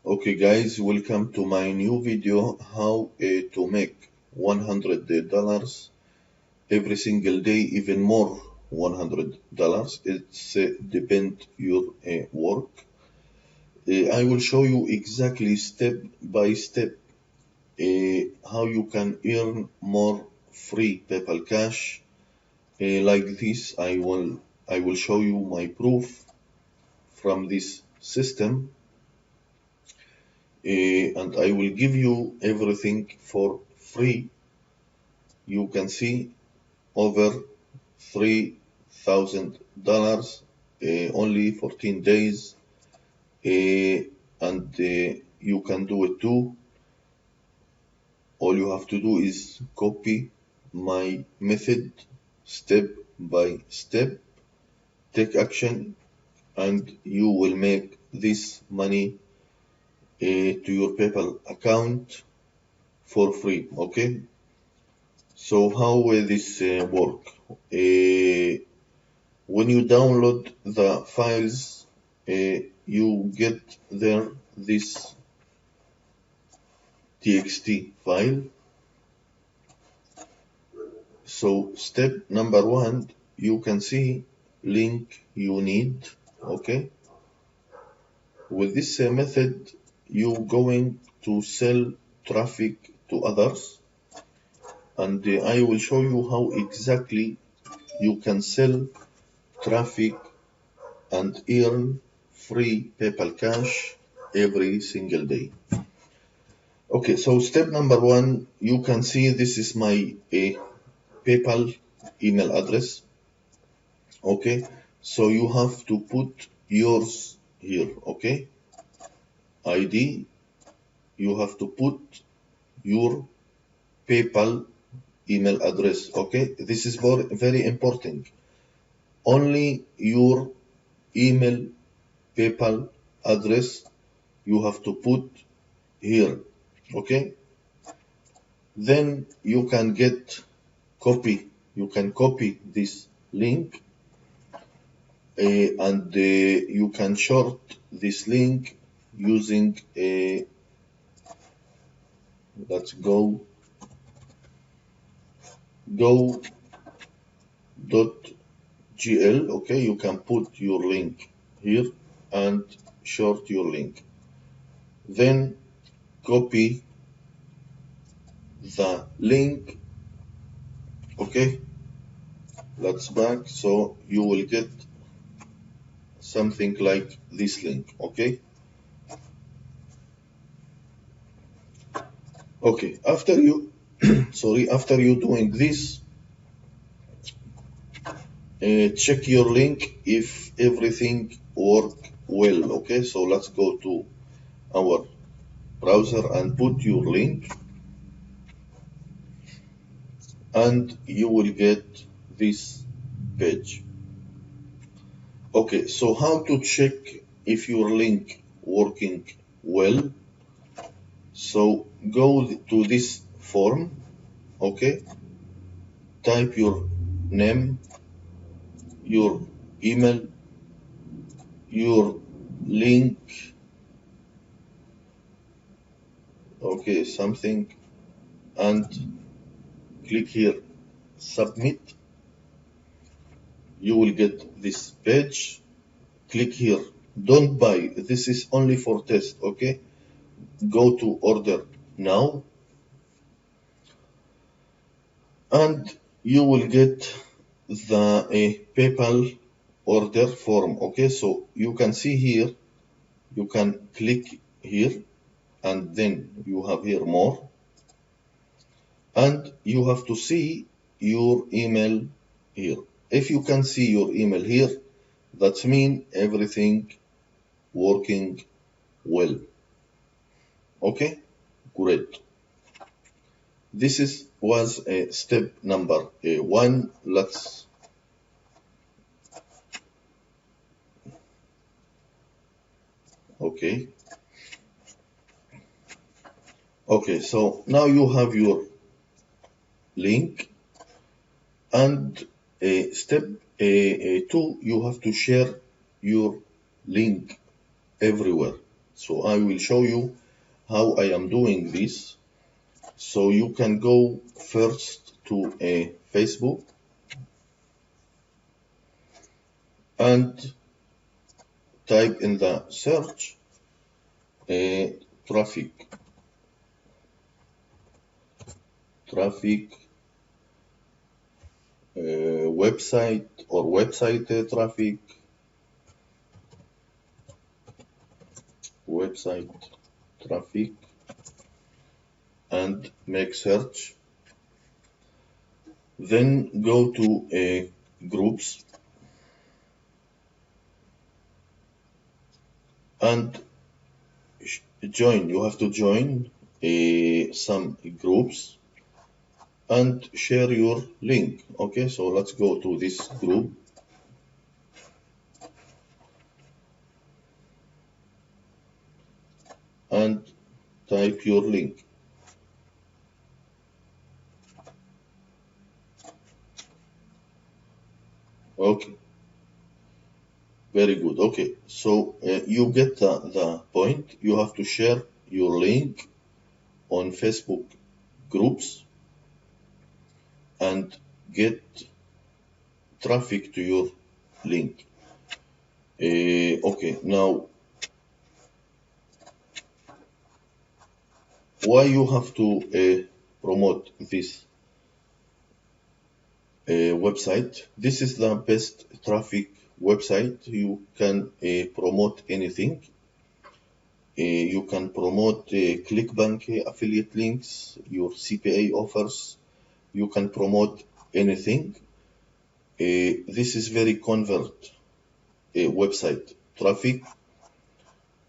Okay guys, welcome to my new video how to make $100 every single day, even more $100. It's depend your work. I will show you exactly step by step how you can earn more free PayPal cash. Like this, I will show you my proof from this system. And I will give you everything for free. You can see over $3,000 only 14 days, and you can do it too. All you have to do is copy my method step by step, take action, and you will make this money to your PayPal account for free. Okay. So how will this work? When you download the files, you get there this txt file. So step number one, you can see link you need. Okay. With this method, you going to sell traffic to others, and I will show you how exactly you can sell traffic and earn free PayPal cash every single day. Okay, so step number one, you can see this is my PayPal email address. Okay, so you have to put yours here. Okay, ID, you have to put your PayPal email address. Okay, this is very important. Only your email PayPal address you have to put here. Okay, then you can copy this link, and you can short this link using let's go .gl. Okay, you can put your link here and short your link, then copy the link. Okay, let's back, so you will get something like this link. Okay, after you after you doing this, check your link if everything work well. Okay, so let's go to our browser and put your link, and you will get this page. Okay, so how to check if your link working well? So go to this form. Okay, type your name, your email, your link, okay, something, and click here submit. You will get this page. Click here, don't buy, this is only for test. Okay, go to order now, and you will get the PayPal order form. Okay, so you can see here, you can click here, and then you have here more, and you have to see your email here. If you can see your email here, that means everything working well. Okay, great. This was step number one. Let's okay. Okay, so now you have your link, and step two, you have to share your link everywhere. So I will show you how I am doing this. So you can go first to a Facebook and type in the search Trafic, website or website traffic, website traffic, and make search. Then go to groups and join. You have to join some groups and share your link. Okay, so let's go to this group and type your link. Okay, very good. Okay, so you get the point. You have to share your link on Facebook groups and get traffic to your link. Okay, now why you have to promote this website? This is the best traffic website. You can promote anything. You can promote ClickBank affiliate links, your CPA offers. You can promote anything. This is very convert website traffic.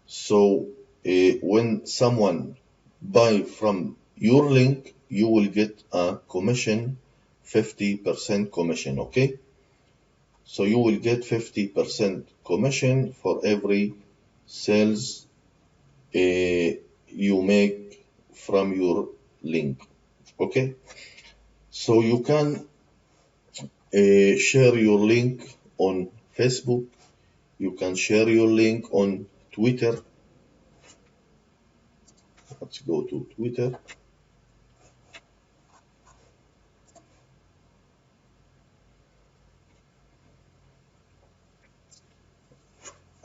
So when someone buy from your link, you will get a commission, 50% commission, okay? So you will get 50% commission for every sales you make from your link, okay? So you can share your link on Facebook, you can share your link on Twitter. Let's go to Twitter.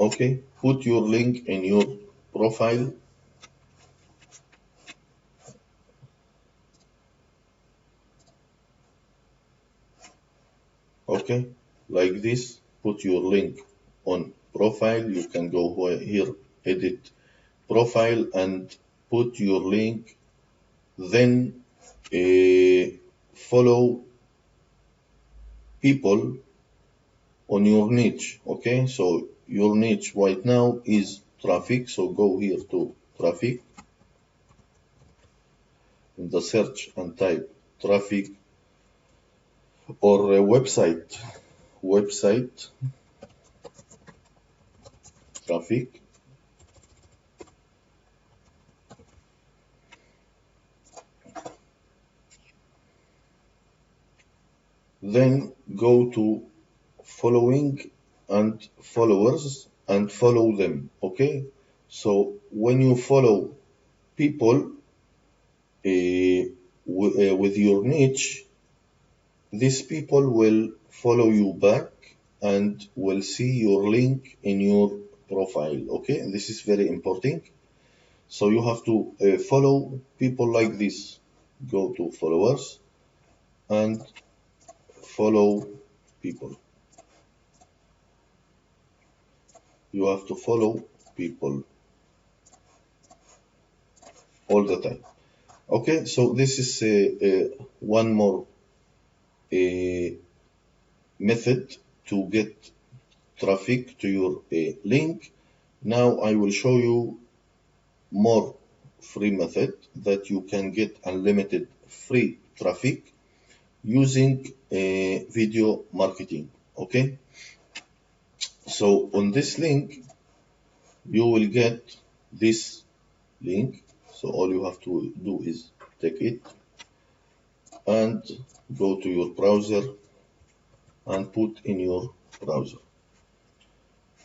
Okay, put your link in your profile. Okay, like this, put your link on profile. You can go here, edit profile, and put your link. Then follow people on your niche. Okay, so your niche right now is traffic. So go here to traffic in the search and type traffic or website traffic. Then go to following and followers and follow them. Okay, so when you follow people with your niche, these people will follow you back and will see your link in your profile. Okay, this is very important. So you have to follow people like this. Go to followers and follow people. You have to follow people all the time. Okay, so this is one more method to get traffic to your link. Now I will show you more free method that you can get unlimited free traffic using video marketing. Okay, so on this link you will get this link. So all you have to do is take it and go to your browser and put in your browser.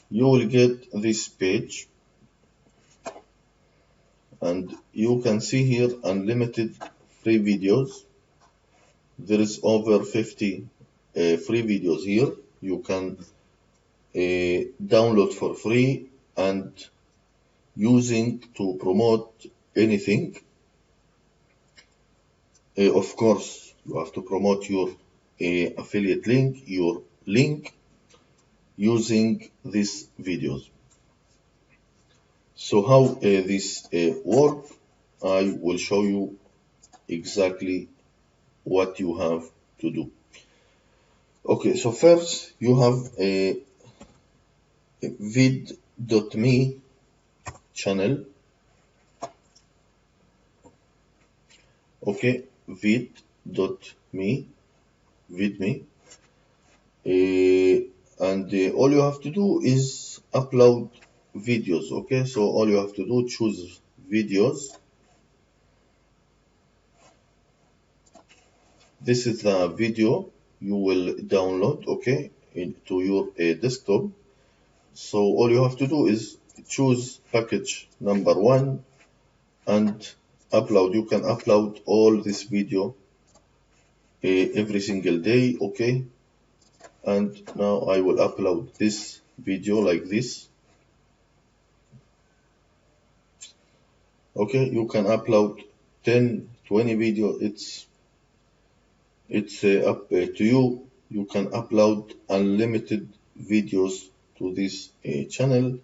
You will get this page. and you can see here unlimited free videos. There is over 50 free videos here. You can download for free and using to promote anything. Of course, you have to promote your affiliate link, your link, using these videos. So how this work, I will show you exactly what you have to do. Okay, so first you have a vid.me channel. Okay, vid.me, vidme. And all you have to do is upload videos. Okay, so all you have to do, choose videos. This is the video you will download, okay, into your desktop. So all you have to do is choose package number 1 and upload. You can upload all this video every single day, okay. And now I will upload this video like this. Okay, you can upload 10, 20 video. It's up to you. You can upload unlimited videos to this channel.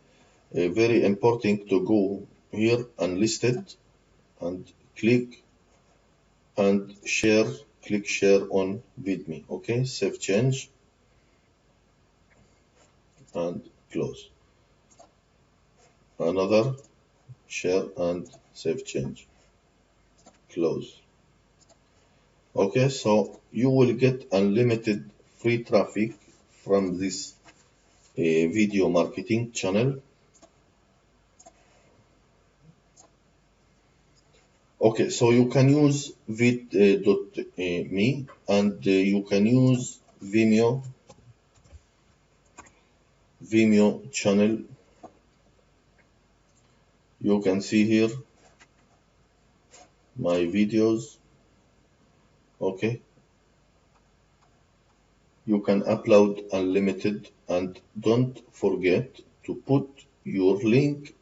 Very important to go here unlisted and click and share. Click share on vidme. Okay, save change and close. Another share and save change. Close. Okay, so you will get unlimited free traffic from this video marketing channel. Okay, so you can use vid.me and you can use Vimeo channel. You can see here my videos. Okay, you can upload unlimited and don't forget to put your link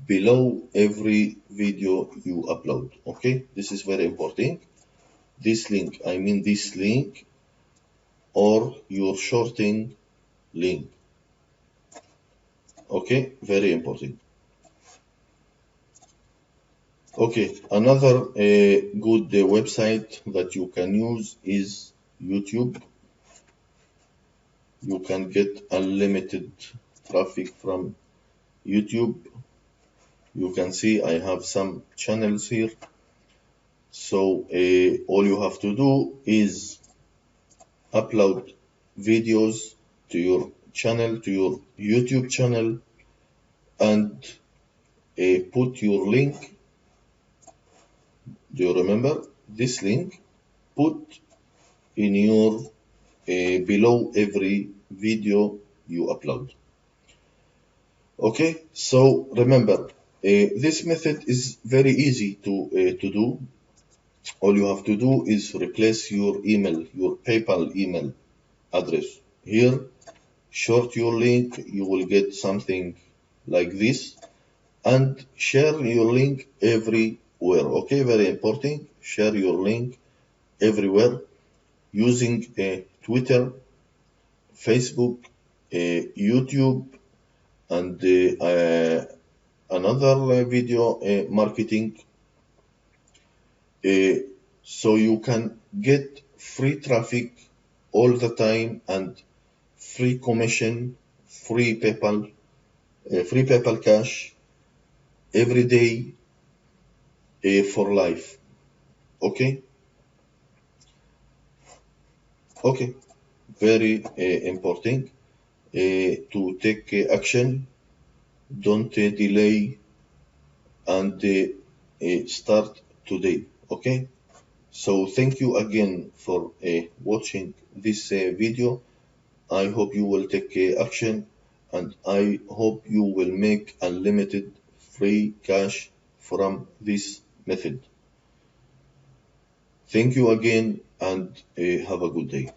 below every video you upload. Okay, this is very important. This link, I mean this link or your shorting link. Okay, very important. Okay, another good website that you can use is YouTube. You can get unlimited traffic from YouTube. You can see I have some channels here. So all you have to do is upload videos to your channel, to your YouTube channel, and put your link. Do you remember this link? Put in your below every video you upload. Okay, so remember, this method is very easy to do. All you have to do is replace your email, your PayPal email address here, short your link, you will get something like this, and share your link everywhere. Okay, very important. Share your link everywhere using Twitter, Facebook, YouTube, and another video marketing. So you can get free traffic all the time and free commission, free PayPal cash every day for life. Okay, okay, very important to take action. Don't delay and start today. Okay, so thank you again for watching this video. I hope you will take action and I hope you will make unlimited free cash from this method. Thank you again and have a good day.